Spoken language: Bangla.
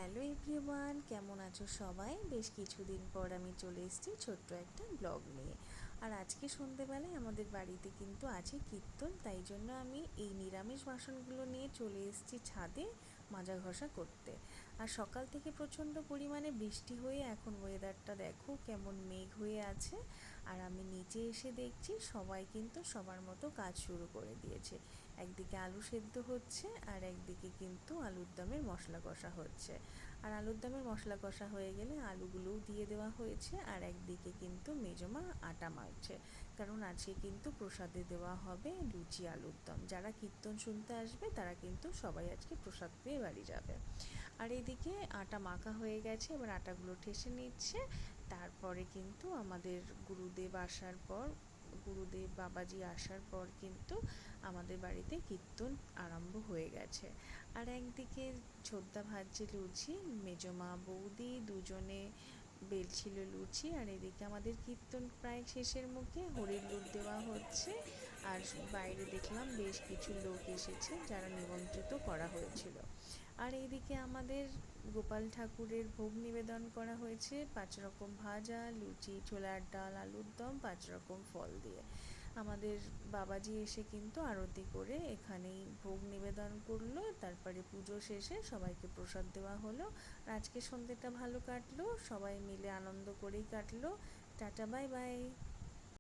হ্যালো এভরিওয়ান, কেমন আছো সবাই? বেশ কিছুদিন পর আমি চলে এসেছি ছোট্ট একটা ব্লগ নিয়ে। আর আজকে সন্ধেবেলায় আমাদের বাড়িতে কিন্তু আছে কীর্তন, তাই জন্য আমি এই নিরামিষ বাসনগুলো নিয়ে চলে এসেছি ছাদে মাজা ঘষা করতে। আর সকাল থেকে প্রচণ্ড পরিমাণে বৃষ্টি হয়ে এখন ওয়েদারটা দেখো কেমন মেঘ হয়ে আছে। আর আমি নিচে এসে দেখছি সবাই কিন্তু সবার মতো কাজ শুরু করে দিয়েছে। একদিকে আলু সেদ্ধ হচ্ছে আর একদিকে কিন্তু আলুর দমের মশলা কষা হচ্ছে। আর আলুর দমের মশলা কষা হয়ে গেলে আলুগুলোও দিয়ে দেওয়া হয়েছে। আর একদিকে কিন্তু মেজমা আটা মাখছে, কারণ আজকে কিন্তু প্রসাদে দেওয়া হবে লুচি আলুর দম। যারা কীর্তন শুনতে আসবে তারা কিন্তু সবাই আজকে প্রসাদ পেয়ে বাড়ি যাবে। আর এদিকে আটা মাখা হয়ে গেছে, এবার আটাগুলো ঠেসে নিচ্ছে। তারপরে কিন্তু আমাদের গুরুদেব বাবাজি আসার পর কিন্তু আমাদের বাড়িতে কীর্তন আরম্ভ হয়ে গেছে। আর একদিকে ছোদ্দা ভাজছে লুচি, মেজমা বৌদি দুজনে বেলছিল লুচি। আর এদিকে আমাদের কীর্তন প্রায় শেষের মুখে, হরির লুট দেওয়া হচ্ছে। আর বাইরে দেখলাম বেশ কিছু লোক এসেছে যারা নিমন্ত্রিত করা হয়েছিল। আর এইদিকে আমাদের গোপাল ঠাকুরের ভোগ নিবেদন করা হয়েছে 5 রকম ভাজা, লুচি, ছোলার ডাল, আলুর দম, 5 রকম ফল দিয়ে। আমাদের বাবাজি এসে কিন্তু আরতি করে এখানেই ভোগ নিবেদন করলো। তারপরে পুজো শেষে সবাইকে প্রসাদ দেওয়া হলো। আর আজকে সন্ধ্যেটা ভালো কাটলো, সবাই মিলে আনন্দ করেই কাটলো। Tata, bye bye.